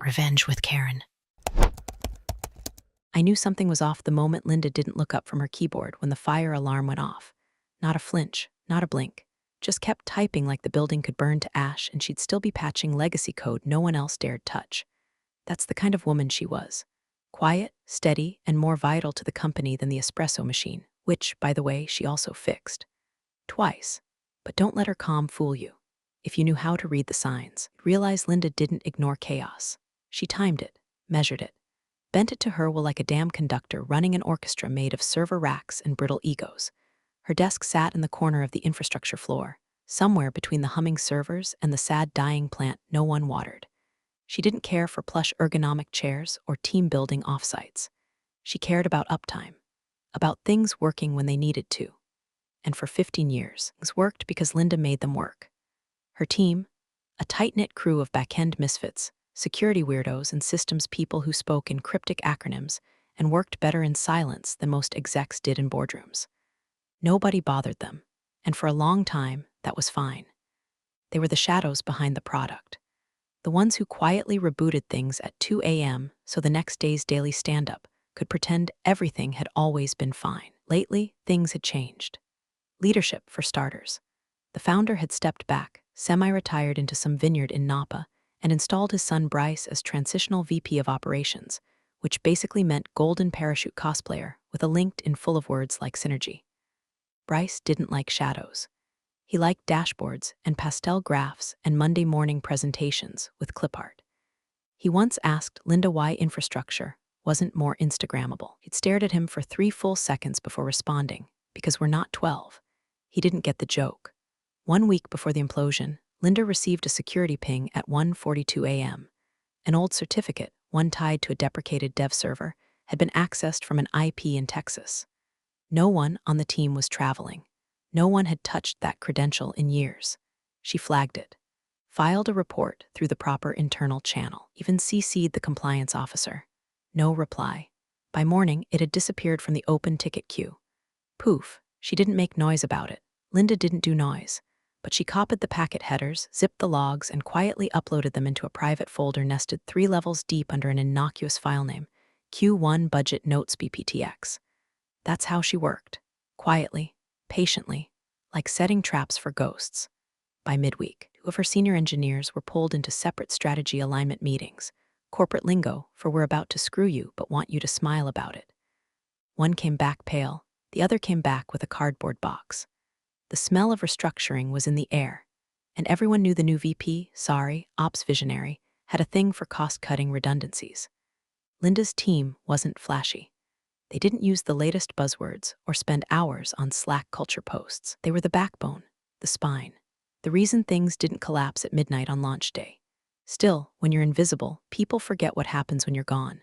Revenge with Karen. I knew something was off the moment Linda didn't look up from her keyboard when the fire alarm went off. Not a flinch, not a blink. Just kept typing like the building could burn to ash and she'd still be patching legacy code no one else dared touch. That's the kind of woman she was. Quiet, steady, and more vital to the company than the espresso machine, which, by the way, she also fixed. Twice. But don't let her calm fool you. If you knew how to read the signs, realize Linda didn't ignore chaos. She timed it, measured it, bent it to her will like a damn conductor running an orchestra made of server racks and brittle egos. Her desk sat in the corner of the infrastructure floor, somewhere between the humming servers and the sad dying plant no one watered. She didn't care for plush ergonomic chairs or team-building offsites. She cared about uptime, about things working when they needed to. And for 15 years, things worked because Linda made them work. Her team, a tight-knit crew of back-end misfits, security weirdos and systems people who spoke in cryptic acronyms and worked better in silence than most execs did in boardrooms. Nobody bothered them, and for a long time, that was fine. They were the shadows behind the product. The ones who quietly rebooted things at 2 a.m. so the next day's daily stand-up could pretend everything had always been fine. Lately, things had changed. Leadership, for starters. The founder had stepped back, semi-retired into some vineyard in Napa, and installed his son Bryce as transitional VP of operations, which basically meant golden parachute cosplayer with a LinkedIn full of words like synergy. Bryce didn't like shadows. He liked dashboards and pastel graphs and Monday morning presentations with clip art. He once asked Linda why infrastructure wasn't more Instagrammable. He'd stared at him for 3 full seconds before responding, because we're not 12. He didn't get the joke. 1 week before the implosion, Linda received a security ping at 1:42 a.m. An old certificate, one tied to a deprecated dev server, had been accessed from an IP in Texas. No one on the team was traveling. No one had touched that credential in years. She flagged it, filed a report through the proper internal channel, even CC'd the compliance officer. No reply. By morning, it had disappeared from the open ticket queue. Poof, she didn't make noise about it. Linda didn't do noise. But she copied the packet headers, zipped the logs, and quietly uploaded them into a private folder nested 3 levels deep under an innocuous file name, Q1 Budget Notes BPTX. That's how she worked. Quietly, patiently, like setting traps for ghosts. By midweek, 2 of her senior engineers were pulled into separate strategy alignment meetings, corporate lingo for we're about to screw you but want you to smile about it. One came back pale, the other came back with a cardboard box. The smell of restructuring was in the air, and everyone knew the new VP, ops visionary, had a thing for cost-cutting redundancies. Linda's team wasn't flashy. They didn't use the latest buzzwords or spend hours on Slack culture posts. They were the backbone, the spine, the reason things didn't collapse at midnight on launch day. Still, when you're invisible, people forget what happens when you're gone.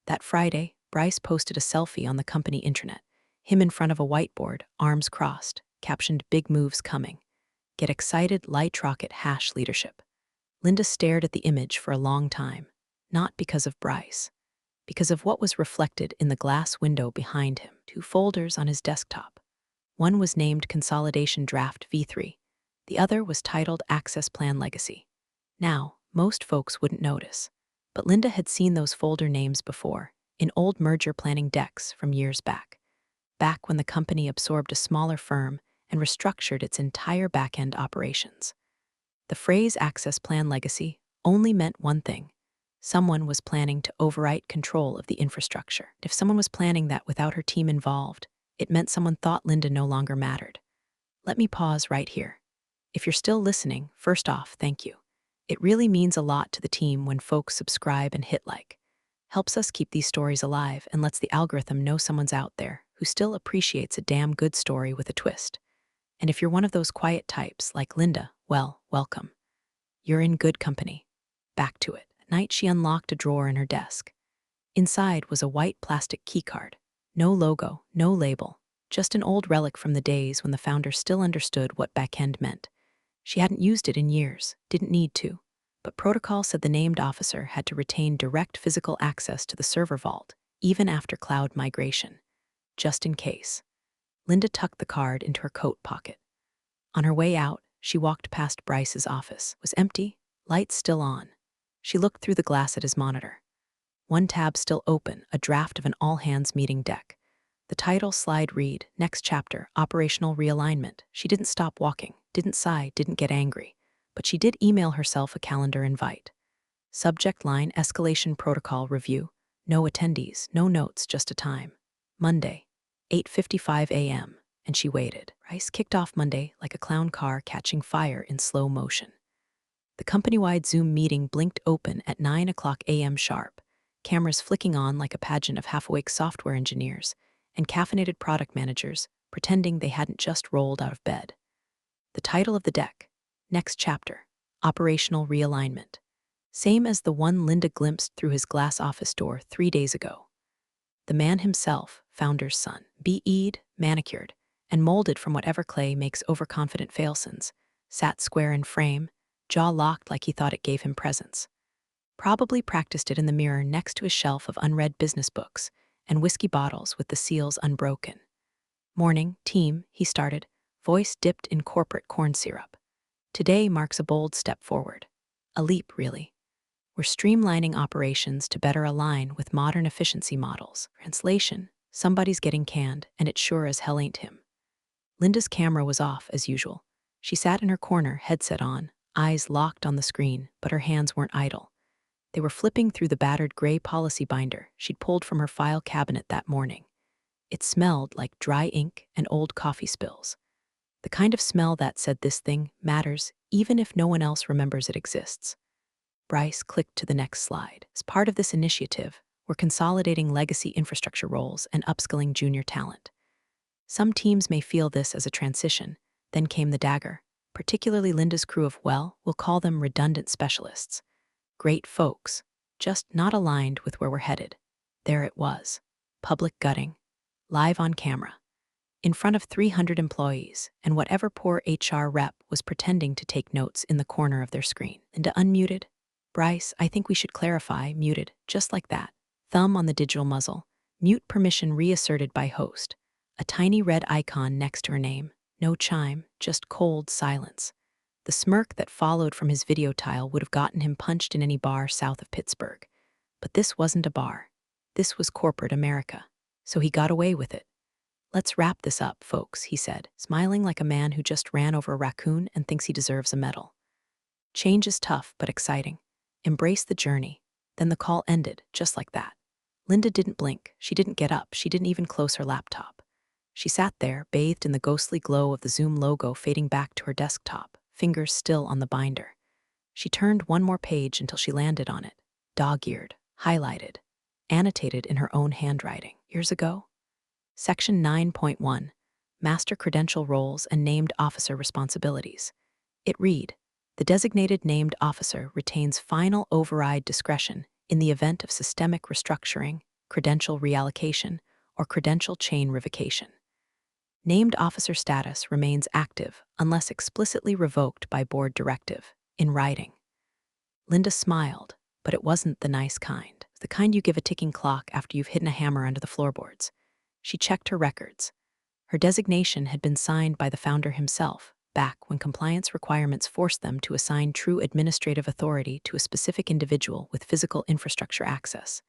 That Friday, Bryce posted a selfie on the company intranet, him in front of a whiteboard, arms crossed, captioned "Big moves coming. Get excited, light rocket #leadership." Linda stared at the image for a long time, not because of Bryce, because of what was reflected in the glass window behind him. 2 folders on his desktop. One was named Consolidation Draft V3. The other was titled Access Plan Legacy. Now, most folks wouldn't notice, but Linda had seen those folder names before, in old merger planning decks from years back. Back when the company absorbed a smaller firm and restructured its entire back-end operations. The phrase Access Plan Legacy only meant one thing. Someone was planning to overwrite control of the infrastructure. If someone was planning that without her team involved, it meant someone thought Linda no longer mattered. Let me pause right here. If you're still listening, first off, thank you. It really means a lot to the team when folks subscribe and hit like. Helps us keep these stories alive and lets the algorithm know someone's out there who still appreciates a damn good story with a twist. And if you're one of those quiet types, like Linda, well, welcome. You're in good company. Back to it. At night, she unlocked a drawer in her desk. Inside was a white plastic keycard. No logo, no label, just an old relic from the days when the founder still understood what backend meant. She hadn't used it in years, didn't need to, but protocol said the named officer had to retain direct physical access to the server vault, even after cloud migration. Just in case. Linda tucked the card into her coat pocket. On her way out, she walked past Bryce's office. It was empty, lights still on. She looked through the glass at his monitor. One tab still open, a draft of an all-hands meeting deck. The title slide read, Next Chapter, Operational Realignment. She didn't stop walking, didn't sigh, didn't get angry. But she did email herself a calendar invite. Subject line, Escalation Protocol Review. No attendees, no notes, just a time. Monday, 8:55 a.m., and she waited. Bryce kicked off Monday like a clown car catching fire in slow motion. The company-wide Zoom meeting blinked open at 9 o'clock a.m. sharp, cameras flicking on like a pageant of half-awake software engineers and caffeinated product managers pretending they hadn't just rolled out of bed. The title of the deck, Next Chapter, Operational Realignment. Same as the one Linda glimpsed through his glass office door 3 days ago. The man himself, founder's son, be-e'd, manicured, and molded from whatever clay makes overconfident failsons, sat square in frame, jaw locked like he thought it gave him presence. Probably practiced it in the mirror next to his shelf of unread business books and whiskey bottles with the seals unbroken. Morning, team, he started, voice dipped in corporate corn syrup. Today marks a bold step forward. A leap, really. We're streamlining operations to better align with modern efficiency models. Translation, somebody's getting canned, and it sure as hell ain't him. Linda's camera was off, as usual. She sat in her corner, headset on, eyes locked on the screen, but her hands weren't idle. They were flipping through the battered gray policy binder she'd pulled from her file cabinet that morning. It smelled like dry ink and old coffee spills. The kind of smell that said this thing matters even if no one else remembers it exists. Bryce clicked to the next slide. As part of this initiative, we're consolidating legacy infrastructure roles and upskilling junior talent. Some teams may feel this as a transition. Then came the dagger, particularly Linda's crew of, well, we'll call them redundant specialists. Great folks, just not aligned with where we're headed. There it was, public gutting, live on camera, in front of 300 employees, and whatever poor HR rep was pretending to take notes in the corner of their screen. Linda unmuted. Bryce, I think we should clarify, muted, just like that. Thumb on the digital muzzle, mute permission reasserted by host. A tiny red icon next to her name. No chime, just cold silence. The smirk that followed from his video tile would have gotten him punched in any bar south of Pittsburgh. But this wasn't a bar. This was corporate America. So he got away with it. Let's wrap this up, folks, he said, smiling like a man who just ran over a raccoon and thinks he deserves a medal. Change is tough, but exciting. Embrace the journey. Then the call ended, just like that. Linda didn't blink. She didn't get up. She didn't even close her laptop. She sat there, bathed in the ghostly glow of the Zoom logo fading back to her desktop, fingers still on the binder. She turned one more page until she landed on it, dog-eared, highlighted, annotated in her own handwriting. Years ago? Section 9.1, Master Credential Roles and Named Officer Responsibilities. It read, the designated named officer retains final override discretion in the event of systemic restructuring, credential reallocation, or credential chain revocation. Named officer status remains active unless explicitly revoked by board directive, in writing. Linda smiled, but it wasn't the nice kind. The kind you give a ticking clock after you've hidden a hammer under the floorboards. She checked her records. Her designation had been signed by the founder himself, back when compliance requirements forced them to assign true administrative authority to a specific individual with physical infrastructure access.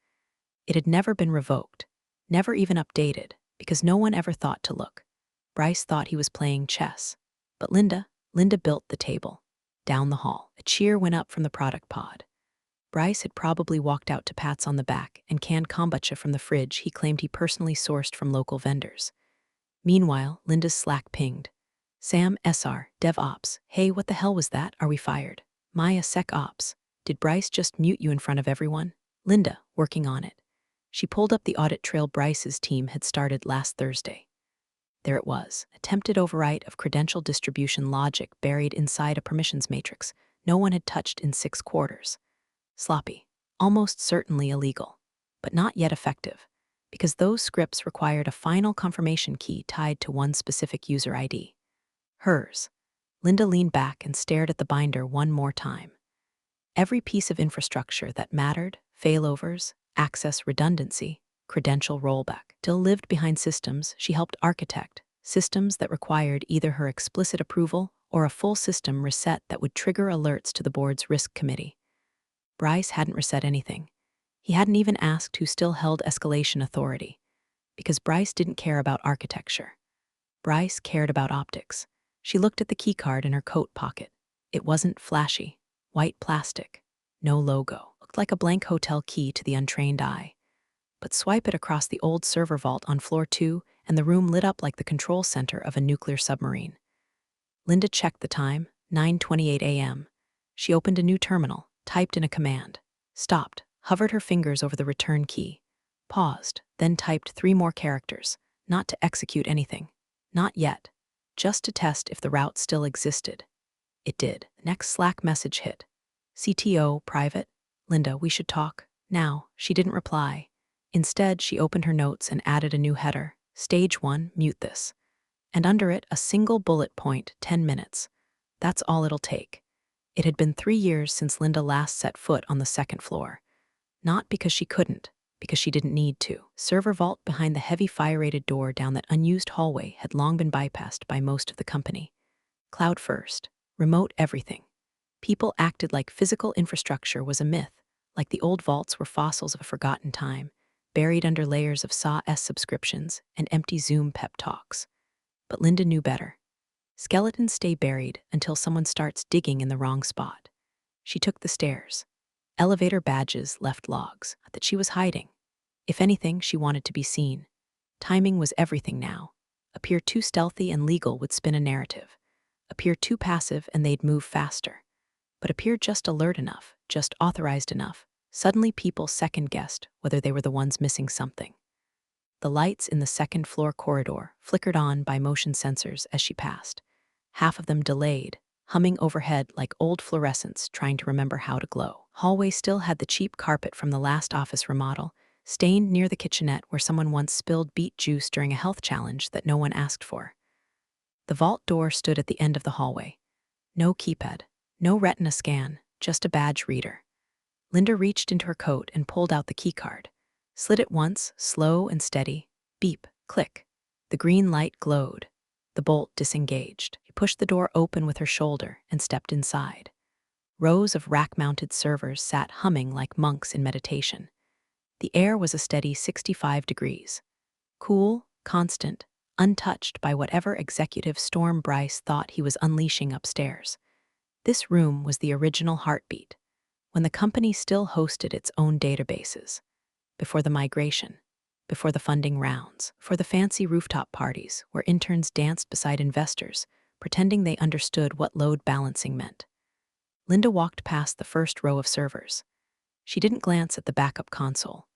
It had never been revoked, never even updated, because no one ever thought to look. Bryce thought he was playing chess. But Linda built the table. Down the hall, a cheer went up from the product pod. Bryce had probably walked out to pats on the back and canned kombucha from the fridge he claimed he personally sourced from local vendors. Meanwhile, Linda's Slack pinged. Sam, SR, DevOps. Hey, what the hell was that? Are we fired? Maya, SecOps. Did Bryce just mute you in front of everyone? Linda, working on it. She pulled up the audit trail Bryce's team had started last Thursday. There it was, attempted overwrite of credential distribution logic buried inside a permissions matrix no one had touched in 6 quarters. Sloppy, almost certainly illegal, but not yet effective, because those scripts required a final confirmation key tied to one specific user ID. Hers. Linda leaned back and stared at the binder one more time. Every piece of infrastructure that mattered, failovers, access redundancy, credential rollback, still lived behind systems she helped architect, systems that required either her explicit approval or a full system reset that would trigger alerts to the board's risk committee. Bryce hadn't reset anything. He hadn't even asked who still held escalation authority. Because Bryce didn't care about architecture. Bryce cared about optics. She looked at the keycard in her coat pocket. It wasn't flashy. White plastic. No logo. Looked like a blank hotel key to the untrained eye. But swipe it across the old server vault on floor 2, and the room lit up like the control center of a nuclear submarine. Linda checked the time, 9:28 a.m. She opened a new terminal, typed in a command, stopped, hovered her fingers over the return key, paused, then typed 3 more characters, not to execute anything. Not yet. Just to test if the route still existed. It did. The next Slack message hit. CTO, private. Linda, we should talk. Now. She didn't reply. Instead, she opened her notes and added a new header. Stage 1, mute this. And under it, a single bullet point, 10 minutes. That's all it'll take. It had been 3 years since Linda last set foot on the 2nd floor. Not because she couldn't, because she didn't need to. Server vault behind the heavy fire-rated door down that unused hallway had long been bypassed by most of the company. Cloud first. Remote everything. People acted like physical infrastructure was a myth, like the old vaults were fossils of a forgotten time, buried under layers of SAW subscriptions and empty Zoom pep talks. But Linda knew better. Skeletons stay buried until someone starts digging in the wrong spot. She took the stairs. Elevator badges left logs that she was hiding. If anything, she wanted to be seen. Timing was everything now. Appear too stealthy and legal would spin a narrative. Appear too passive and they'd move faster. But appear just alert enough, just authorized enough. Suddenly people second-guessed whether they were the ones missing something. The lights in the 2nd floor corridor flickered on by motion sensors as she passed. Half of them delayed, humming overhead like old fluorescents trying to remember how to glow. Hallway still had the cheap carpet from the last office remodel, stained near the kitchenette where someone once spilled beet juice during a health challenge that no one asked for. The vault door stood at the end of the hallway. No keypad, no retina scan, just a badge reader. Linda reached into her coat and pulled out the keycard. Slid it once, slow and steady. Beep, click. The green light glowed. The bolt disengaged. She pushed the door open with her shoulder and stepped inside. Rows of rack-mounted servers sat humming like monks in meditation. The air was a steady 65 degrees. Cool, constant, untouched by whatever executive storm Bryce thought he was unleashing upstairs. This room was the original heartbeat, when the company still hosted its own databases. Before the migration, before the funding rounds, for the fancy rooftop parties where interns danced beside investors, pretending they understood what load balancing meant. Linda walked past the first row of servers. She didn't glance at the backup console,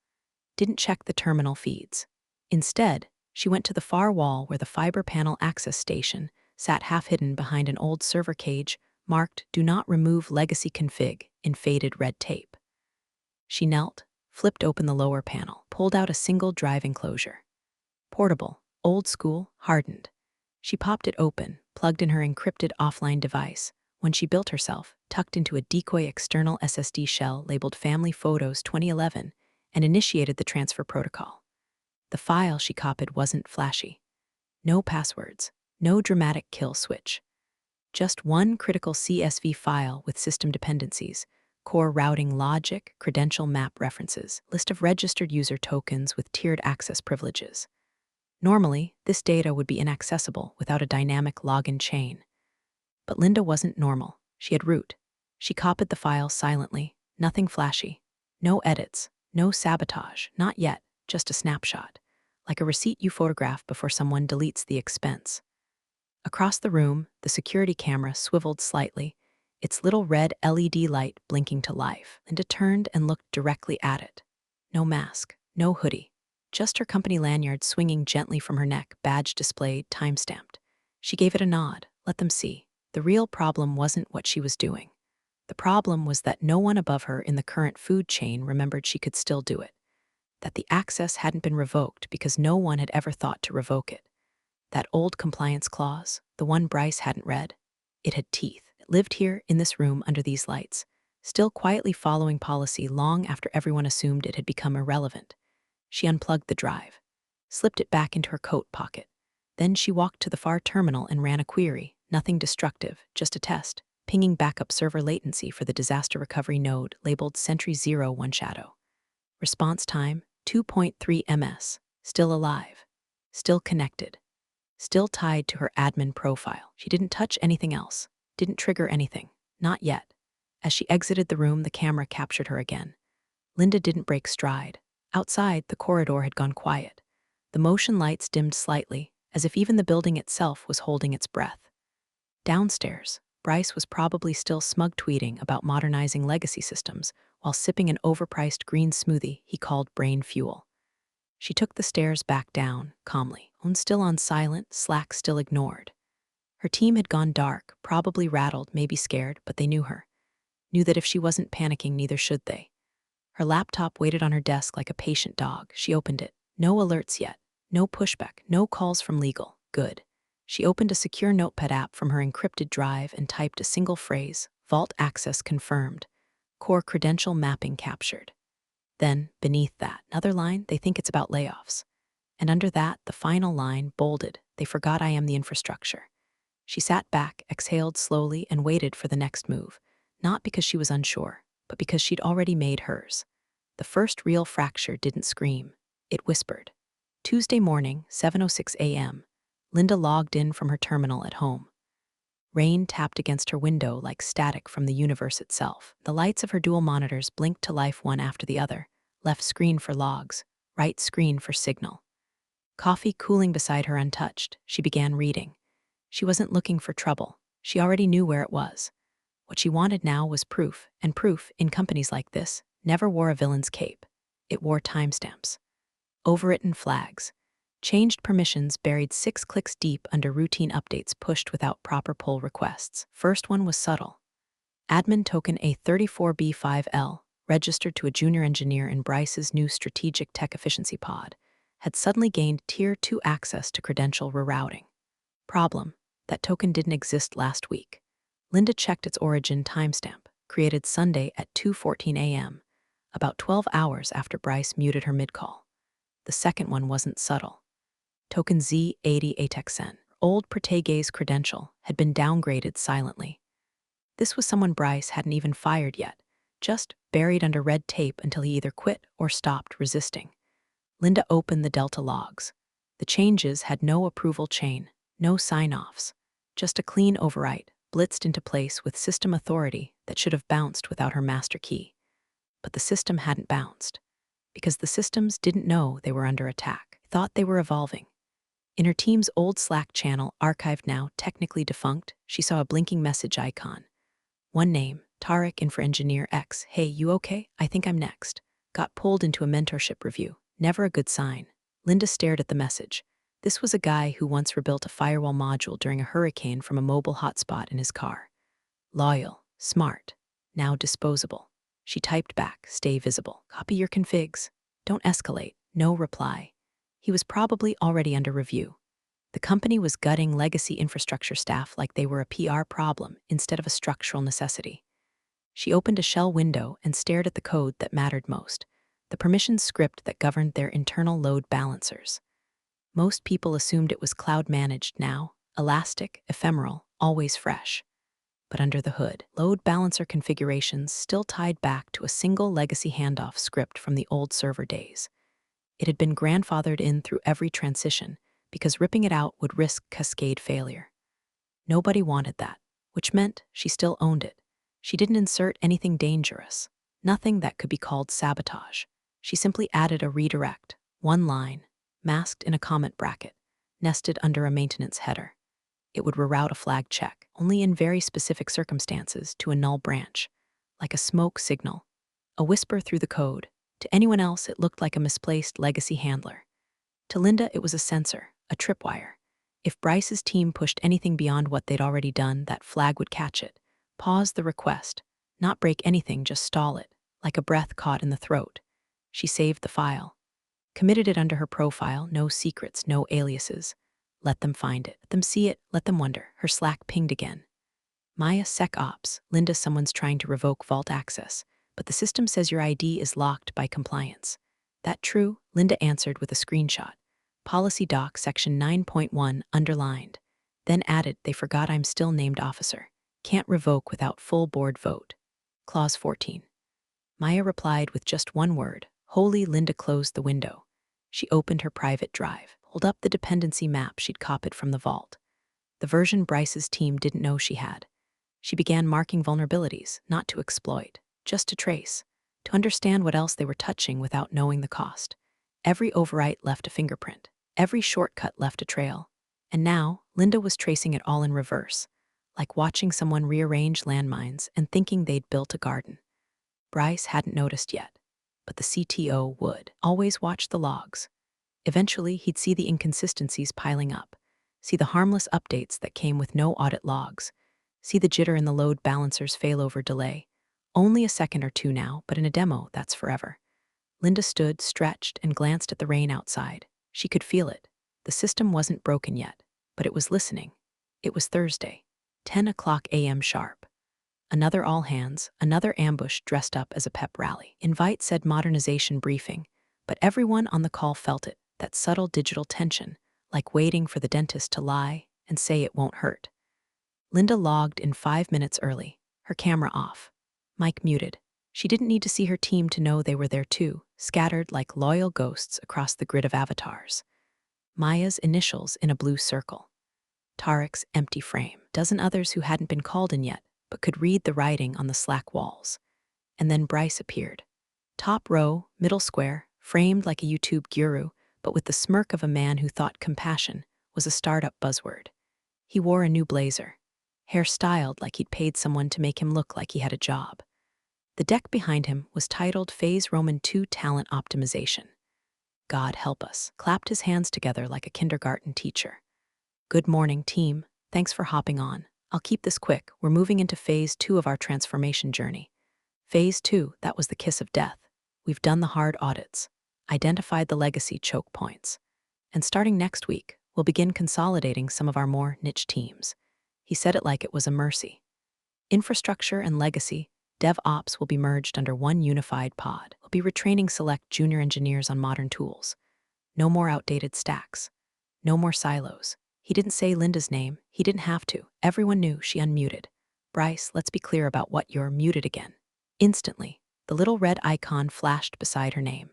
didn't check the terminal feeds. Instead, she went to the far wall where the fiber panel access station sat half-hidden behind an old server cage marked "Do Not Remove Legacy Config" in faded red tape. She knelt, flipped open the lower panel, pulled out a single drive enclosure. Portable, old school, hardened. She popped it open, plugged in her encrypted offline device. When she built herself, tucked into a decoy external SSD shell labeled Family Photos 2011, and initiated the transfer protocol. The file she copied wasn't flashy. No passwords, no dramatic kill switch. Just one critical CSV file with system dependencies, core routing logic, credential map references, list of registered user tokens with tiered access privileges. Normally, this data would be inaccessible without a dynamic login chain. But Linda wasn't normal. She had root. She copied the file silently, nothing flashy. No edits, no sabotage, not yet, just a snapshot, like a receipt you photograph before someone deletes the expense. Across the room, the security camera swiveled slightly, its little red LED light blinking to life. Linda turned and looked directly at it. No mask, no hoodie, just her company lanyard swinging gently from her neck, badge displayed, time-stamped. She gave it a nod, let them see. The real problem wasn't what she was doing. The problem was that no one above her in the current food chain remembered she could still do it. That the access hadn't been revoked because no one had ever thought to revoke it. That old compliance clause, the one Bryce hadn't read, it had teeth. It lived here in this room under these lights, still quietly following policy long after everyone assumed it had become irrelevant. She unplugged the drive, slipped it back into her coat pocket. Then she walked to the far terminal and ran a query, nothing destructive, just a test. pinging backup server latency for the disaster recovery node labeled Sentry 01 Shadow. Response time, 2.3 ms. Still alive. Still connected. Still tied to her admin profile. She didn't touch anything else. Didn't trigger anything. Not yet. As she exited the room, the camera captured her again. Linda didn't break stride. Outside, the corridor had gone quiet. The motion lights dimmed slightly, as if even the building itself was holding its breath. Downstairs, Bryce was probably still smug tweeting about modernizing legacy systems while sipping an overpriced green smoothie he called brain fuel. She took the stairs back down, calmly, phone still on silent, Slack still ignored. Her team had gone dark, probably rattled, maybe scared, but they knew her. Knew that if she wasn't panicking, neither should they. Her laptop waited on her desk like a patient dog. She opened it. No alerts yet. No pushback. No calls from legal. Good. She opened a secure notepad app from her encrypted drive and typed a single phrase, Vault access confirmed. Core credential mapping captured. Then, beneath that, another line, they think it's about layoffs. And under that, the final line, bolded, they forgot I am the infrastructure. She sat back, exhaled slowly, and waited for the next move. Not because she was unsure, but because she'd already made hers. The first real fracture didn't scream. It whispered. Tuesday morning, 7:06 a.m., Linda logged in from her terminal at home. Rain tapped against her window like static from the universe itself. The lights of her dual monitors blinked to life one after the other, left screen for logs, right screen for signal. Coffee cooling beside her untouched, she began reading. She wasn't looking for trouble. She already knew where it was. What she wanted now was proof, and proof, in companies like this, never wore a villain's cape. It wore timestamps. Overwritten flags. Changed permissions buried 6 clicks deep under routine updates pushed without proper pull requests. First one was subtle. Admin token A34B5L, registered to a junior engineer in Bryce's new strategic tech efficiency pod, had suddenly gained Tier 2 access to credential rerouting. Problem: that token didn't exist last week. Linda checked its origin timestamp, created Sunday at 2:14 a.m., about 12 hours after Bryce muted her mid-call. The second one wasn't subtle. Token Z80 Atexen, old Protege's credential, had been downgraded silently. This was someone Bryce hadn't even fired yet, just buried under red tape until he either quit or stopped resisting. Linda opened the Delta logs. The changes had no approval chain, no sign-offs, just a clean overwrite, blitzed into place with system authority that should have bounced without her master key. But the system hadn't bounced, because the systems didn't know they were under attack, thought they were evolving. In her team's old Slack channel, archived now, technically defunct, she saw a blinking message icon. One name, Tarek Infra Engineer X. Hey, you okay? I think I'm next. Got pulled into a mentorship review. Never a good sign. Linda stared at the message. This was a guy who once rebuilt a firewall module during a hurricane from a mobile hotspot in his car. Loyal, smart, now disposable. She typed back, stay visible. Copy your configs. Don't escalate. No reply. He was probably already under review. The company was gutting legacy infrastructure staff like they were a PR problem instead of a structural necessity. She opened a shell window and stared at the code that mattered most, the permissions script that governed their internal load balancers. Most people assumed it was cloud-managed now, elastic, ephemeral, always fresh. But under the hood, load balancer configurations still tied back to a single legacy handoff script from the old server days. It had been grandfathered in through every transition because ripping it out would risk cascade failure. Nobody wanted that, which meant she still owned it. She didn't insert anything dangerous, nothing that could be called sabotage. She simply added a redirect, one line, masked in a comment bracket, nested under a maintenance header. It would reroute a flag check, only in very specific circumstances, to a null branch, like a smoke signal, a whisper through the code. To anyone else, it looked like a misplaced legacy handler. To Linda, it was a sensor, a tripwire. If Bryce's team pushed anything beyond what they'd already done, that flag would catch it, pause the request, not break anything, just stall it, like a breath caught in the throat. She saved the file, committed it under her profile, no secrets, no aliases. Let them find it, let them see it, let them wonder. Her Slack pinged again. Maya SecOps, Linda, someone's trying to revoke vault access, but the system says your ID is locked by compliance. That true? Linda answered with a screenshot. Policy doc section 9.1 underlined. Then added, they forgot I'm still named officer. Can't revoke without full board vote. Clause 14. Maya replied with just one word. Wholly, Linda closed the window. She opened her private drive, pulled up the dependency map she'd copied from the vault. The version Bryce's team didn't know she had. She began marking vulnerabilities, not to exploit, just to trace, to understand what else they were touching without knowing the cost. Every overwrite left a fingerprint. Every shortcut left a trail. And now, Linda was tracing it all in reverse, like watching someone rearrange landmines and thinking they'd built a garden. Bryce hadn't noticed yet, but the CTO would. Always watch the logs. Eventually, he'd see the inconsistencies piling up, see the harmless updates that came with no audit logs, see the jitter in the load balancer's failover delay. Only a second or two now, but in a demo, that's forever. Linda stood, stretched, and glanced at the rain outside. She could feel it. The system wasn't broken yet, but it was listening. It was Thursday, 10 o'clock a.m. sharp. Another all-hands, another ambush dressed up as a pep rally. Invite said modernization briefing, but everyone on the call felt it, that subtle digital tension, like waiting for the dentist to lie and say it won't hurt. Linda logged in 5 minutes early, her camera off. Mic muted. She didn't need to see her team to know they were there too, scattered like loyal ghosts across the grid of avatars. Maya's initials in a blue circle. Tarek's empty frame. Dozen others who hadn't been called in yet, but could read the writing on the Slack walls. And then Bryce appeared. Top row, middle square, framed like a YouTube guru, but with the smirk of a man who thought compassion was a startup buzzword. He wore a new blazer, hair styled like he'd paid someone to make him look like he had a job. The deck behind him was titled Phase Roman 2 Talent Optimization. God help us, clapped his hands together like a kindergarten teacher. Good morning, team. Thanks for hopping on. I'll keep this quick. We're moving into Phase 2 of our transformation journey. Phase 2, that was the kiss of death. We've done the hard audits, identified the legacy choke points. And starting next week, we'll begin consolidating some of our more niche teams. He said it like it was a mercy. Infrastructure and legacy, DevOps will be merged under one unified pod. We'll be retraining select junior engineers on modern tools. No more outdated stacks. No more silos. He didn't say Linda's name. He didn't have to. Everyone knew she unmuted. Bryce, let's be clear about what you're muted again. Instantly, the little red icon flashed beside her name.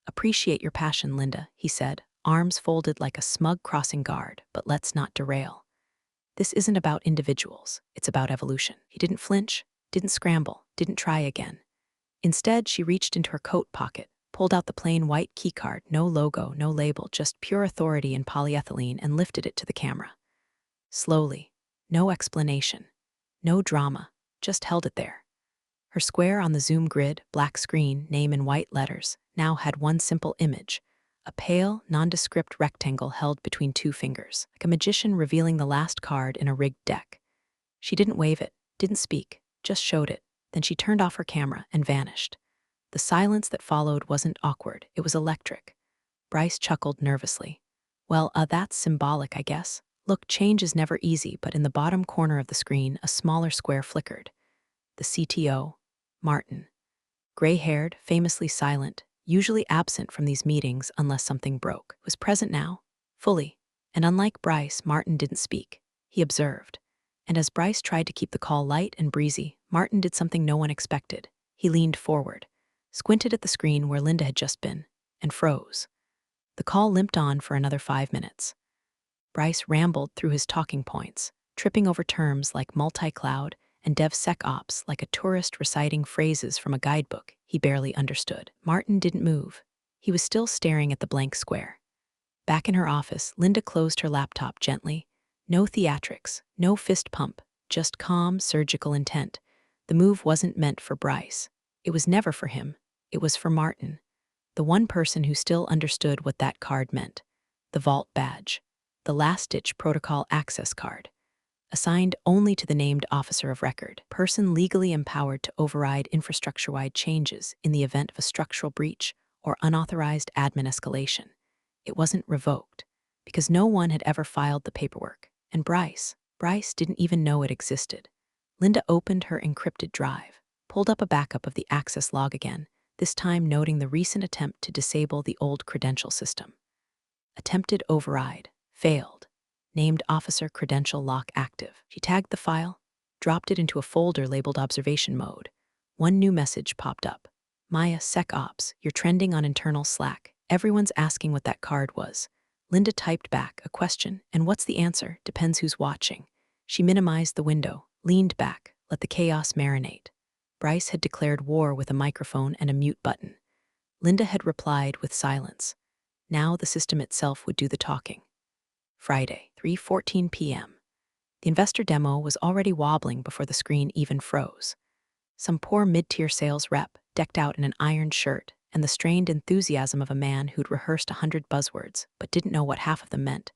Appreciate your passion, Linda, he said, arms folded like a smug crossing guard, but let's not derail. This isn't about individuals. It's about evolution. He didn't flinch, didn't scramble, didn't try again. Instead, she reached into her coat pocket, pulled out the plain white keycard, no logo, no label, just pure authority in polyethylene, and lifted it to the camera. Slowly, no explanation, no drama, just held it there. Her square on the Zoom grid, black screen, name in white letters, now had one simple image, a pale, nondescript rectangle held between two fingers, like a magician revealing the last card in a rigged deck. She didn't wave it, didn't speak, just showed it. Then she turned off her camera and vanished. The silence that followed wasn't awkward, it was electric. Bryce chuckled nervously. Well, that's symbolic, I guess. Look, change is never easy, but in the bottom corner of the screen, a smaller square flickered. The CTO, Martin. Gray-haired, famously silent, usually absent from these meetings unless something broke, was present now, fully. And unlike Bryce, Martin didn't speak. He observed. And as Bryce tried to keep the call light and breezy, Martin did something no one expected. He leaned forward, squinted at the screen where Linda had just been, and froze. The call limped on for another 5 minutes. Bryce rambled through his talking points, tripping over terms like multi-cloud and DevSecOps like a tourist reciting phrases from a guidebook he barely understood. Martin didn't move. He was still staring at the blank square. Back in her office, Linda closed her laptop gently. No theatrics, no fist pump, just calm, surgical intent. The move wasn't meant for Bryce. It was never for him. It was for Martin, the one person who still understood what that card meant. The Vault badge, the last-ditch protocol access card, assigned only to the named officer of record, person legally empowered to override infrastructure-wide changes in the event of a structural breach or unauthorized admin escalation. It wasn't revoked, because no one had ever filed the paperwork, and Bryce didn't even know it existed. Linda opened her encrypted drive, pulled up a backup of the access log again, this time noting the recent attempt to disable the old credential system. Attempted override, failed. Named officer credential lock active. She tagged the file, dropped it into a folder labeled Observation Mode. One new message popped up. Maya, SecOps, you're trending on internal Slack. Everyone's asking what that card was. Linda typed back a question, and what's the answer? Depends who's watching. She minimized the window, leaned back, let the chaos marinate. Bryce had declared war with a microphone and a mute button. Linda had replied with silence. Now the system itself would do the talking. Friday, 3:14 p.m. The investor demo was already wobbling before the screen even froze. Some poor mid-tier sales rep, decked out in an ironed shirt, and the strained enthusiasm of a man who'd rehearsed 100 buzzwords but didn't know what half of them meant,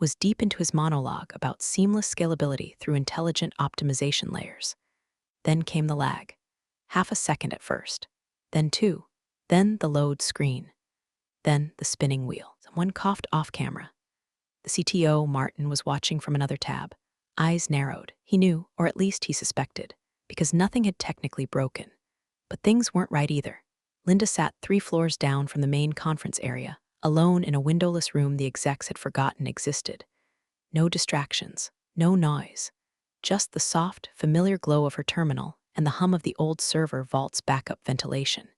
was deep into his monologue about seamless scalability through intelligent optimization layers. Then came the lag. Half a second at first. Then 2. Then the load screen. Then the spinning wheel. Someone coughed off camera. The CTO, Martin, was watching from another tab. Eyes narrowed. He knew, or at least he suspected, because nothing had technically broken. But things weren't right either. Linda sat 3 floors down from the main conference area, alone in a windowless room the execs had forgotten existed. No distractions, no noise. Just the soft, familiar glow of her terminal and the hum of the old server vault's backup ventilation.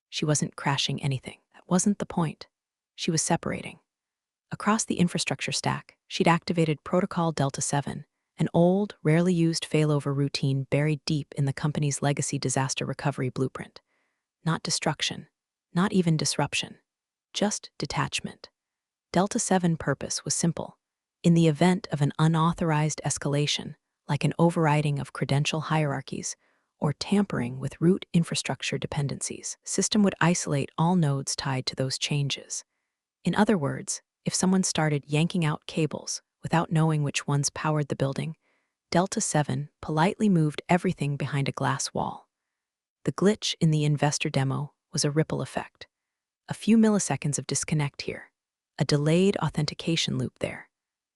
She wasn't crashing anything. That wasn't the point. She was separating. Across the infrastructure stack, she'd activated Protocol Delta 7, an old, rarely used failover routine buried deep in the company's legacy disaster recovery blueprint. Not destruction, not even disruption, just detachment. Delta 7 purpose was simple. In the event of an unauthorized escalation, like an overriding of credential hierarchies or tampering with root infrastructure dependencies, system would isolate all nodes tied to those changes. In other words, if someone started yanking out cables without knowing which ones powered the building, Delta 7 politely moved everything behind a glass wall. The glitch in the investor demo was a ripple effect. A few milliseconds of disconnect here, a delayed authentication loop there.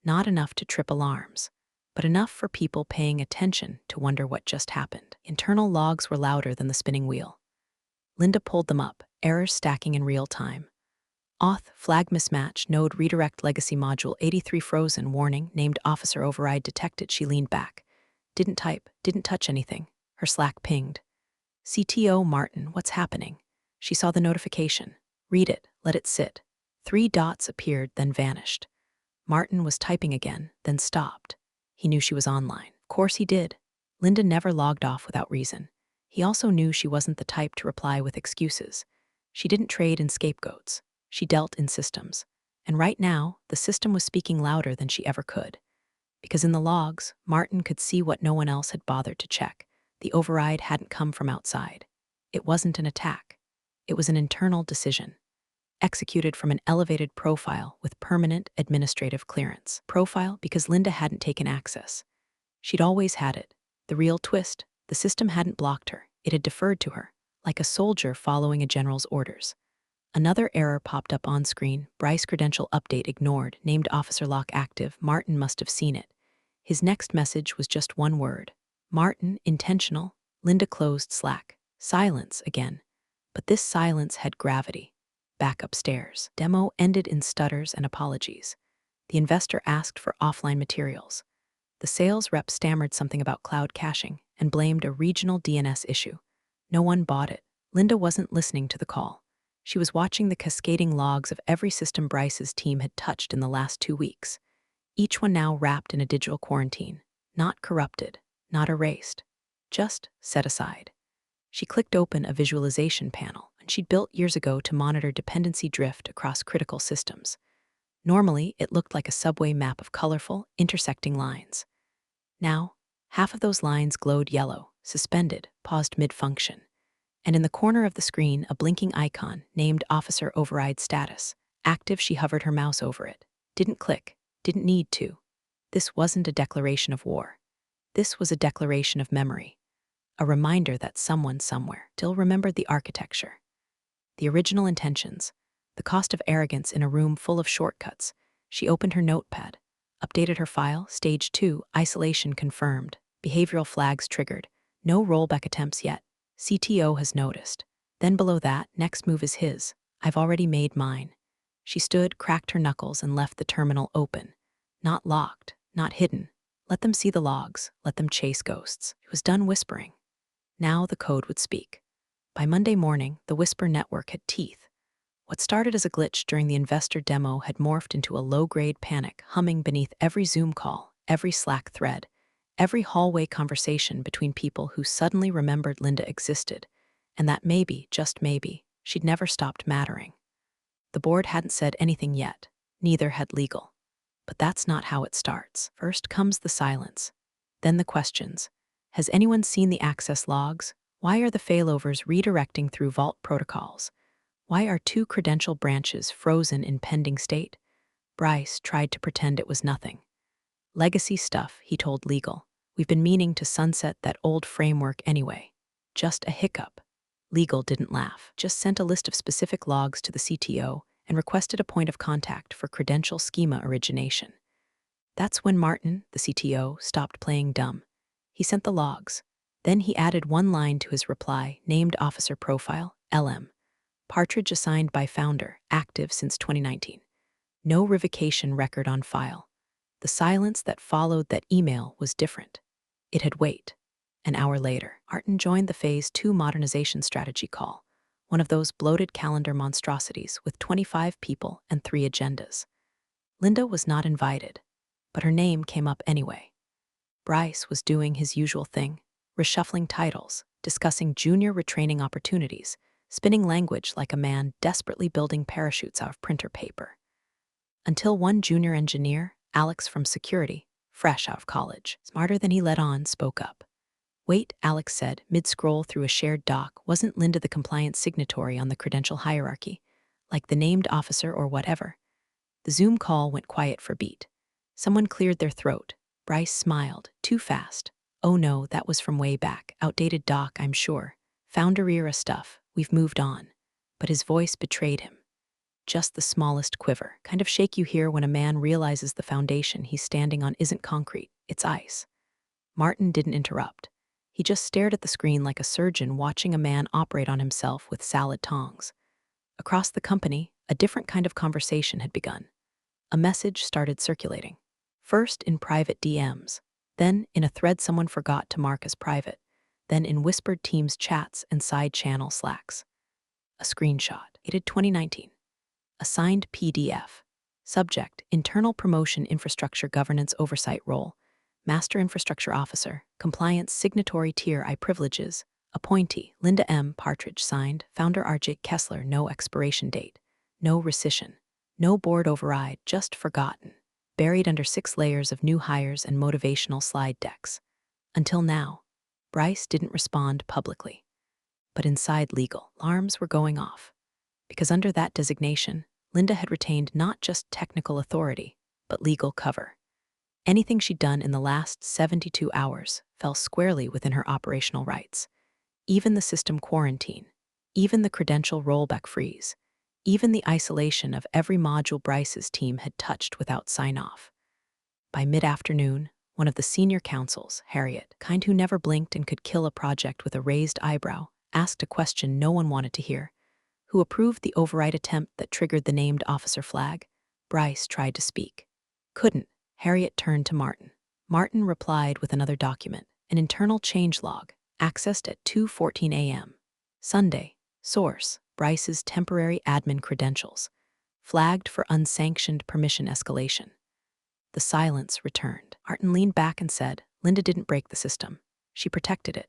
Not enough to trip alarms, but enough for people paying attention to wonder what just happened. Internal logs were louder than the spinning wheel. Linda pulled them up, errors stacking in real time. Auth, flag mismatch, node redirect legacy module 83 frozen, warning, named officer override detected. She leaned back. Didn't type, didn't touch anything. Her Slack pinged. CTO Martin, what's happening? She saw the notification. Read it, let it sit. 3 dots appeared, then vanished. Martin was typing again, then stopped. He knew she was online. Of course he did. Linda never logged off without reason. He also knew she wasn't the type to reply with excuses. She didn't trade in scapegoats. She dealt in systems. And right now, the system was speaking louder than she ever could. Because in the logs, Martin could see what no one else had bothered to check. The override hadn't come from outside. It wasn't an attack. It was an internal decision, executed from an elevated profile with permanent administrative clearance. Profile because Linda hadn't taken access. She'd always had it. The real twist, the system hadn't blocked her. It had deferred to her, like a soldier following a general's orders. Another error popped up on screen. Bryce credential update ignored, named officer lock active. Martin must have seen it. His next message was just one word. Martin, intentional. Linda closed Slack. Silence again. But this silence had gravity. Back upstairs. Demo ended in stutters and apologies. The investor asked for offline materials. The sales rep stammered something about cloud caching and blamed a regional DNS issue. No one bought it. Linda wasn't listening to the call. She was watching the cascading logs of every system Bryce's team had touched in the last 2 weeks. Each one now wrapped in a digital quarantine. Not corrupted, not erased, just set aside. She clicked open a visualization panel she'd built years ago to monitor dependency drift across critical systems. Normally, it looked like a subway map of colorful, intersecting lines. Now, half of those lines glowed yellow, suspended, paused mid-function. And in the corner of the screen, a blinking icon named Officer Override Status. Active, she hovered her mouse over it. Didn't click, didn't need to. This wasn't a declaration of war. This was a declaration of memory. A reminder that someone somewhere still remembered the architecture. The original intentions, the cost of arrogance in a room full of shortcuts. She opened her notepad, updated her file, stage 2, isolation confirmed, behavioral flags triggered, no rollback attempts yet. CTO has noticed. Then below that, next move is his. I've already made mine. She stood, cracked her knuckles, and left the terminal open. Not locked, not hidden. Let them see the logs, let them chase ghosts. It was done whispering. Now the code would speak. By Monday morning, the Whisper network had teeth. What started as a glitch during the investor demo had morphed into a low-grade panic humming beneath every Zoom call, every Slack thread, every hallway conversation between people who suddenly remembered Linda existed, and that maybe, just maybe, she'd never stopped mattering. The board hadn't said anything yet, neither had legal. But that's not how it starts. First comes the silence, then the questions. Has anyone seen the access logs? Why are the failovers redirecting through vault protocols? Why are 2 credential branches frozen in pending state? Bryce tried to pretend it was nothing. Legacy stuff, he told legal. We've been meaning to sunset that old framework anyway. Just a hiccup. Legal didn't laugh, just sent a list of specific logs to the CTO and requested a point of contact for credential schema origination. That's when Martin, the CTO, stopped playing dumb. He sent the logs. Then he added one line to his reply, named officer profile, LM. Partridge assigned by founder, active since 2019. No revocation record on file. The silence that followed that email was different. It had weight. An hour later, Martin joined the Phase 2 modernization strategy call, one of those bloated calendar monstrosities with 25 people and 3 agendas. Linda was not invited, but her name came up anyway. Bryce was doing his usual thing, reshuffling titles, discussing junior retraining opportunities, spinning language like a man desperately building parachutes out of printer paper. Until one junior engineer, Alex from security, fresh out of college, smarter than he let on, spoke up. Wait, Alex said, mid-scroll through a shared doc, wasn't Linda the compliance signatory on the credential hierarchy? Like the named officer or whatever? The Zoom call went quiet for a beat. Someone cleared their throat. Bryce smiled, too fast. Oh no, that was from way back. Outdated doc, I'm sure. Founder-era stuff. We've moved on. But his voice betrayed him. Just the smallest quiver, kind of shake you hear when a man realizes the foundation he's standing on isn't concrete, it's ice. Martin didn't interrupt. He just stared at the screen like a surgeon watching a man operate on himself with salad tongs. Across the company, a different kind of conversation had begun. A message started circulating. First in private DMs, then in a thread someone forgot to mark as private, then in whispered Teams chats and side-channel Slacks. A screenshot, dated 2019. A signed PDF. Subject, Internal Promotion Infrastructure Governance Oversight Role. Master Infrastructure Officer, Compliance Signatory Tier I Privileges. Appointee, Linda M. Partridge signed, Founder R.J. Kessler, no expiration date. No rescission. No board override, just forgotten. Buried under 6 layers of new hires and motivational slide decks. Until now, Bryce didn't respond publicly. But inside legal, alarms were going off. Because under that designation, Linda had retained not just technical authority, but legal cover. Anything she'd done in the last 72 hours fell squarely within her operational rights. Even the system quarantine, even the credential rollback freeze, even the isolation of every module Bryce's team had touched without sign-off. By mid-afternoon, one of the senior counsels, Harriet, kind who never blinked and could kill a project with a raised eyebrow, asked a question no one wanted to hear. Who approved the override attempt that triggered the named officer flag? Bryce tried to speak. Couldn't. Harriet turned to Martin. Martin replied with another document, an internal changelog, accessed at 2:14 a.m. Sunday. Source, Bryce's temporary admin credentials. Flagged for unsanctioned permission escalation. The silence returned. Martin leaned back and said, Linda didn't break the system. She protected it.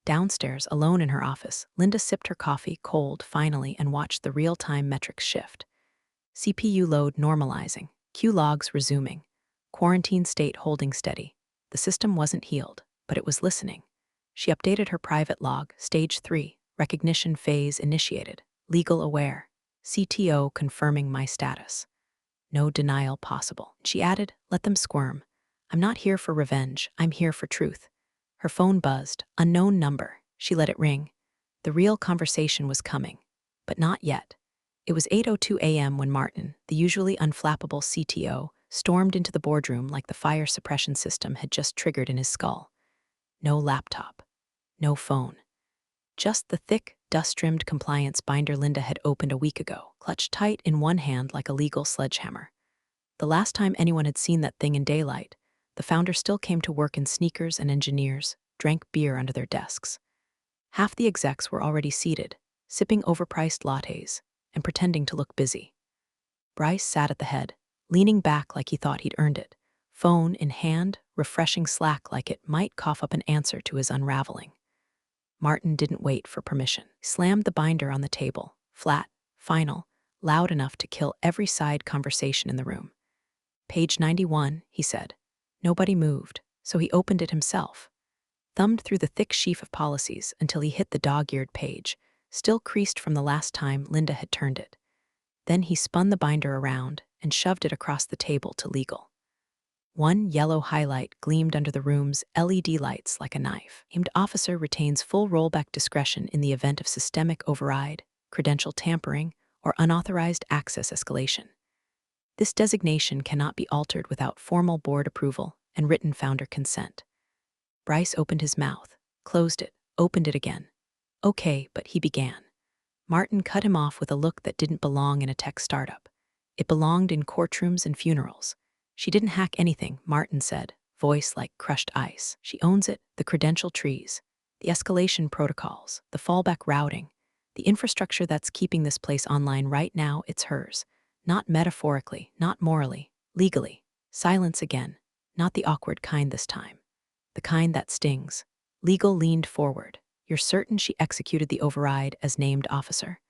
Downstairs, alone in her office, Linda sipped her coffee cold finally and watched the real-time metrics shift. CPU load normalizing, Q logs resuming, quarantine state holding steady. The system wasn't healed, but it was listening. She updated her private log, stage 3, recognition phase initiated, legal aware, CTO confirming my status. No denial possible. She added, let them squirm. I'm not here for revenge, I'm here for truth. Her phone buzzed, unknown number. She let it ring. The real conversation was coming, but not yet. It was 8:02 a.m. when Martin, the usually unflappable CTO, stormed into the boardroom like the fire suppression system had just triggered in his skull. No laptop. No phone. Just the thick, dust-trimmed compliance binder Linda had opened a week ago, clutched tight in one hand like a legal sledgehammer. The last time anyone had seen that thing in daylight, the founder still came to work in sneakers, and engineers drank beer under their desks. Half the execs were already seated, sipping overpriced lattes and pretending to look busy. Bryce sat at the head, leaning back like he thought he'd earned it, phone in hand, refreshing Slack like it might cough up an answer to his unraveling. Martin didn't wait for permission. He slammed the binder on the table, flat, final, loud enough to kill every side conversation in the room. Page 91, he said. Nobody moved, so he opened it himself. Thumbed through the thick sheaf of policies until he hit the dog-eared page, still creased from the last time Linda had turned it. Then he spun the binder around and shoved it across the table to legal. One yellow highlight gleamed under the room's LED lights like a knife. Aimed officer retains full rollback discretion in the event of systemic override, credential tampering, or unauthorized access escalation. This designation cannot be altered without formal board approval and written founder consent. Bryce opened his mouth, closed it, opened it again. Okay, but he began. Martin cut him off with a look that didn't belong in a tech startup. It belonged in courtrooms and funerals. She didn't hack anything, Martin said, voice like crushed ice. She owns it, the credential trees, the escalation protocols, the fallback routing, the infrastructure that's keeping this place online right now, it's hers. Not metaphorically, not morally, legally. Silence again, not the awkward kind this time. The kind that stings. Legal leaned forward. You're certain she executed the override as named officer?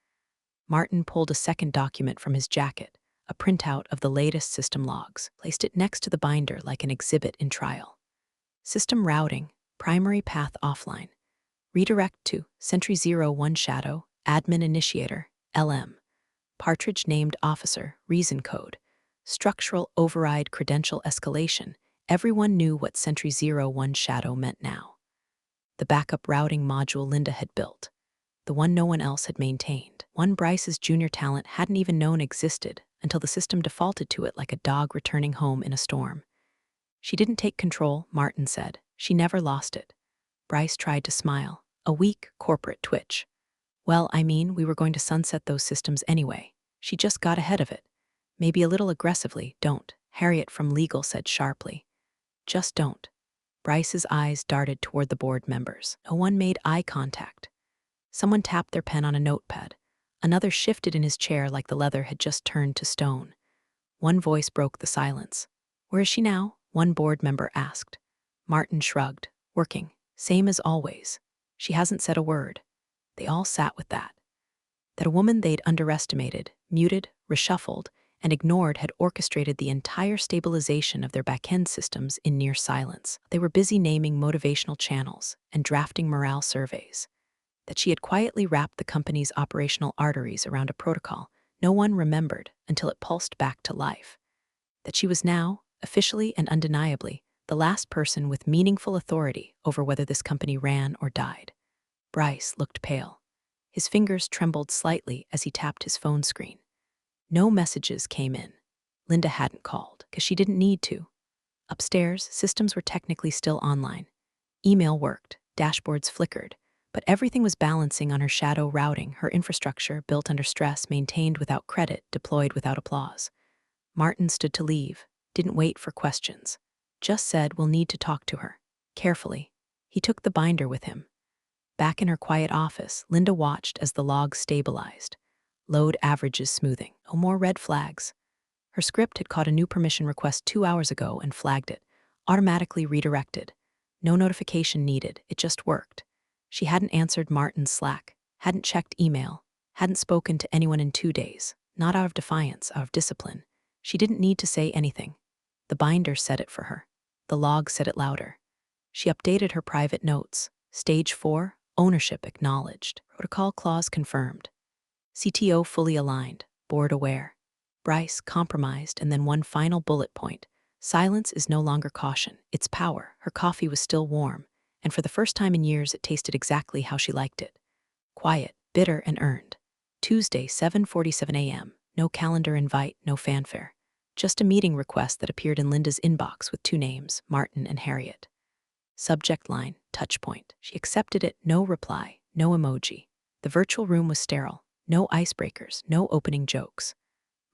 Martin pulled a second document from his jacket, a printout of the latest system logs, placed it next to the binder like an exhibit in trial. System routing, primary path offline. Redirect to Sentry 01 Shadow, admin initiator, LM. Partridge named officer, reason code. Structural override credential escalation. Everyone knew what Sentry 01 Shadow meant now. The backup routing module Linda had built. The one no one else had maintained. One Bryce's junior talent hadn't even known existed until the system defaulted to it like a dog returning home in a storm. She didn't take control, Martin said. She never lost it. Bryce tried to smile, a weak, corporate twitch. Well, I mean, we were going to sunset those systems anyway. She just got ahead of it. Maybe a little aggressively, don't, Harriet from legal said sharply. Just don't. Bryce's eyes darted toward the board members. No one made eye contact. Someone tapped their pen on a notepad. Another shifted in his chair like the leather had just turned to stone. One voice broke the silence. Where is she now? One board member asked. Martin shrugged. Working. Same as always. She hasn't said a word. They all sat with that. That a woman they'd underestimated, muted, reshuffled, and ignored had orchestrated the entire stabilization of their back-end systems in near silence. They were busy naming motivational channels and drafting morale surveys. That she had quietly wrapped the company's operational arteries around a protocol no one remembered until it pulsed back to life. That she was now, officially and undeniably, the last person with meaningful authority over whether this company ran or died. Bryce looked pale. His fingers trembled slightly as he tapped his phone screen. No messages came in. Linda hadn't called, because she didn't need to. Upstairs, systems were technically still online. Email worked, dashboards flickered, but everything was balancing on her shadow routing, her infrastructure, built under stress, maintained without credit, deployed without applause. Martin stood to leave, didn't wait for questions. Just said, we'll need to talk to her. Carefully. He took the binder with him. Back in her quiet office, Linda watched as the logs stabilized. Load averages smoothing. No more red flags. Her script had caught a new permission request 2 hours ago and flagged it. Automatically redirected. No notification needed. It just worked. She hadn't answered Martin's Slack, hadn't checked email, hadn't spoken to anyone in 2 days. Not out of defiance, out of discipline. She didn't need to say anything. The binder said it for her. The log said it louder. She updated her private notes. Stage 4, ownership acknowledged. Protocol clause confirmed. CTO fully aligned, board aware. Bryce compromised, and then one final bullet point. Silence is no longer caution, it's power. Her coffee was still warm, and for the first time in years it tasted exactly how she liked it. Quiet, bitter, and earned. Tuesday, 7:47 a.m. No calendar invite, no fanfare. Just a meeting request that appeared in Linda's inbox with 2 names, Martin and Harriet. Subject line, touch point. She accepted it, no reply, no emoji. The virtual room was sterile. No icebreakers, no opening jokes.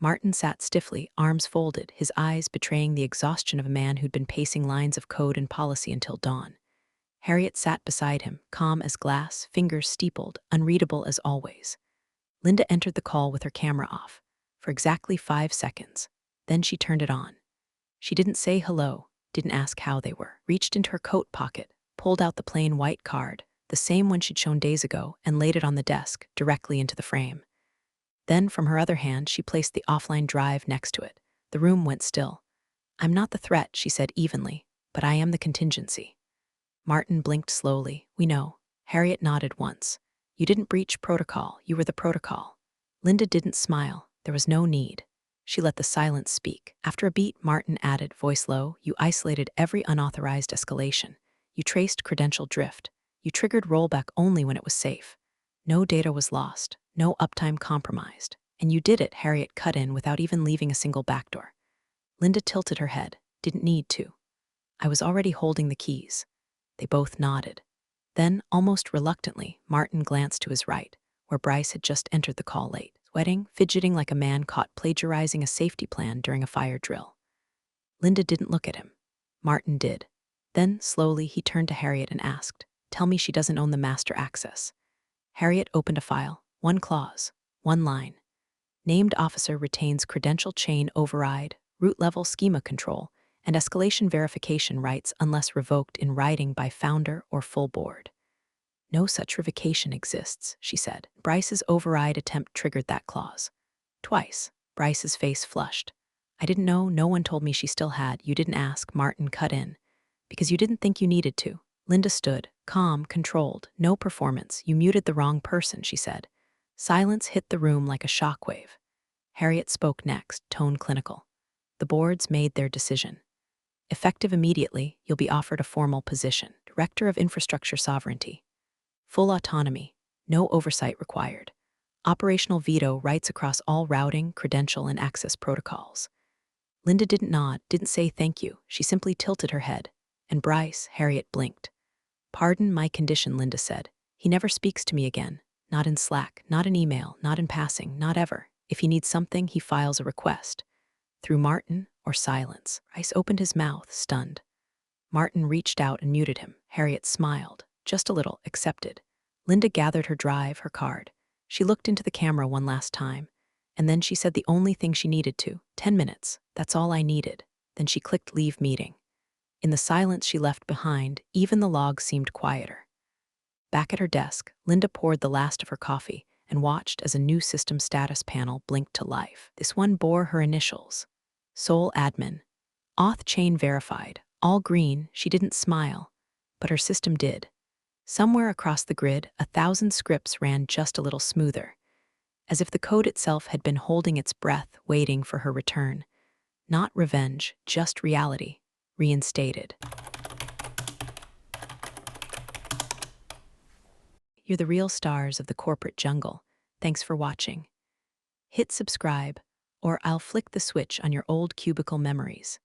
Martin sat stiffly, arms folded, his eyes betraying the exhaustion of a man who'd been pacing lines of code and policy until dawn. Harriet sat beside him, calm as glass, fingers steepled, unreadable as always. Linda entered the call with her camera off, for exactly 5 seconds. Then she turned it on. She didn't say hello, didn't ask how they were, reached into her coat pocket, pulled out the plain white card, the same one she'd shown days ago, and laid it on the desk, directly into the frame. Then, from her other hand, she placed the offline drive next to it. The room went still. "I'm not the threat," she said evenly, "but I am the contingency." Martin blinked slowly. "We know." Harriet nodded once. "You didn't breach protocol, you were the protocol." Linda didn't smile. There was no need. She let the silence speak. After a beat, Martin added, voice low, "You isolated every unauthorized escalation. You traced credential drift. You triggered rollback only when it was safe. No data was lost, no uptime compromised. And you did it," Harriet cut in without even leaving a single backdoor. Linda tilted her head. "Didn't need to. I was already holding the keys." They both nodded. Then, almost reluctantly, Martin glanced to his right, where Bryce had just entered the call late, sweating, fidgeting like a man caught plagiarizing a safety plan during a fire drill. Linda didn't look at him. Martin did. Then, slowly, he turned to Harriet and asked, "Tell me she doesn't own the master access." Harriet opened a file. One clause. One line. "Named officer retains credential chain override, root-level schema control, and escalation verification rights unless revoked in writing by founder or full board." "No such revocation exists," she said. Bryce's override attempt triggered that clause. Twice. Bryce's face flushed. "I didn't know, no one told me she still had. You didn't ask," Martin cut in. "Because you didn't think you needed to." Linda stood, calm, controlled, no performance. "You muted the wrong person," she said. Silence hit the room like a shockwave. Harriet spoke next, tone clinical. "The boards made their decision. Effective immediately, you'll be offered a formal position, Director of Infrastructure Sovereignty. Full autonomy, no oversight required. Operational veto rights across all routing, credential, and access protocols." Linda didn't nod, didn't say thank you. She simply tilted her head. "And Bryce," Harriet blinked. "Pardon my condition," Linda said. "He never speaks to me again. Not in Slack, not in email, not in passing, not ever. If he needs something, he files a request. Through Martin or silence." Bryce opened his mouth, stunned. Martin reached out and muted him. Harriet smiled. Just a little, accepted. Linda gathered her drive, her card. She looked into the camera one last time. And then she said the only thing she needed to. 10 minutes. That's all I needed. Then she clicked leave meeting. In the silence she left behind, even the log seemed quieter. Back at her desk, Linda poured the last of her coffee and watched as a new system status panel blinked to life. This one bore her initials. Sole admin. Auth chain verified. All green. She didn't smile. But her system did. Somewhere across the grid, 1,000 scripts ran just a little smoother, as if the code itself had been holding its breath, waiting for her return. Not revenge, just reality. Reinstated. You're the real stars of the corporate jungle. Thanks for watching. Hit subscribe, or I'll flick the switch on your old cubicle memories.